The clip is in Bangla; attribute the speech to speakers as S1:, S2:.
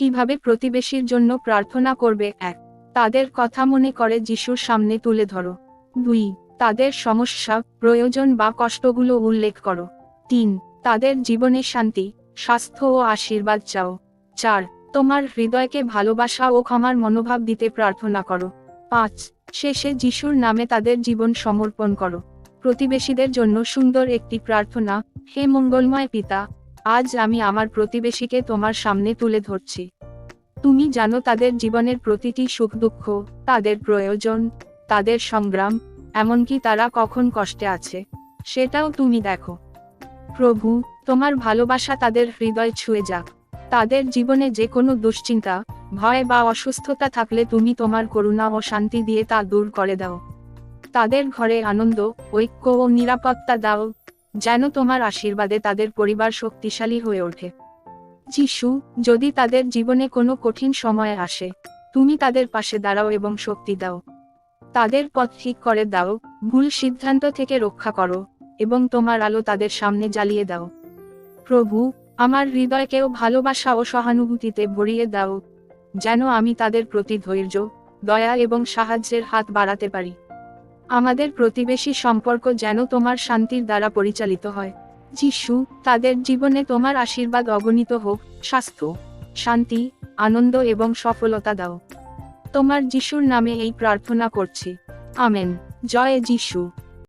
S1: কিভাবে প্রতিবেশীর জন্য প্রার্থনা করবে? 1. তাদের কথা মনে করে যিশুর সামনে তুলে ধরো। 2. তাদের সমস্যা, প্রয়োজন বা কষ্টগুলো উল্লেখ করো। 3. তাদের জীবনে শান্তি, স্বাস্থ্য ও আশীর্বাদ চাও। 4. তোমার হৃদয়কে ভালোবাসা ও ক্ষমার মনোভাব দিতে প্রার্থনা করো। 5. শেষে যিশুর নামে তাদের জীবন সমর্পণ করো। প্রতিবেশীদের জন্য সুন্দর একটি প্রার্থনা। হে মঙ্গলময় পিতা, আজ আমি আমার প্রতিবেশীকে তোমার সামনে তুলে ধরছি। তুমি জানো তাদের জীবনের প্রতিটি সুখ দুঃখ, তাদের প্রয়োজন, তাদের সংগ্রাম, এমনকি তারা কখন কষ্টে আছে সেটাও তুমি দেখো। প্রভু, তোমার ভালোবাসা তাদের হৃদয় ছুঁয়ে যাক। তাদের জীবনে যে কোনো দুশ্চিন্তা, ভয় বা অসুস্থতা থাকলে তুমি তোমার করুণা ও শান্তি দিয়ে তা দূর করে দাও। তাদের ঘরে আনন্দ, ঐক্য ও নিরাপত্তা দাও, যেন তোমার আশীর্বাদে তাদের পরিবার শক্তিশালী হয়ে ওঠে। যিশু, যদি তাদের জীবনে কোনো কঠিন সময় আসে, তুমি তাদের পাশে দাঁড়াও এবং শক্তি দাও। তাদের পথ ঠিক করে দাও, ভুল সিদ্ধান্ত থেকে রক্ষা করো, এবং তোমার আলো তাদের সামনে জ্বালিয়ে দাও। প্রভু, আমার হৃদয়কেও ভালোবাসা ও সহানুভূতিতে ভরিয়ে দাও, যেন আমি তাদের প্রতি ধৈর্য, দয়া এবং সাহায্যের হাত বাড়াতে পারি। আমাদের প্রতিবেশী সম্পর্ক যেন তোমার শান্তির দ্বারা পরিচালিত হয়। যিশু, তাদের জীবনে তোমার আশীর্বাদ অগণিত হোক, স্বাস্থ্য, শান্তি, আনন্দ এবং সফলতা দাও। তোমার যিশুর নামে এই প্রার্থনা করছি। আমেন। জয় যিশু।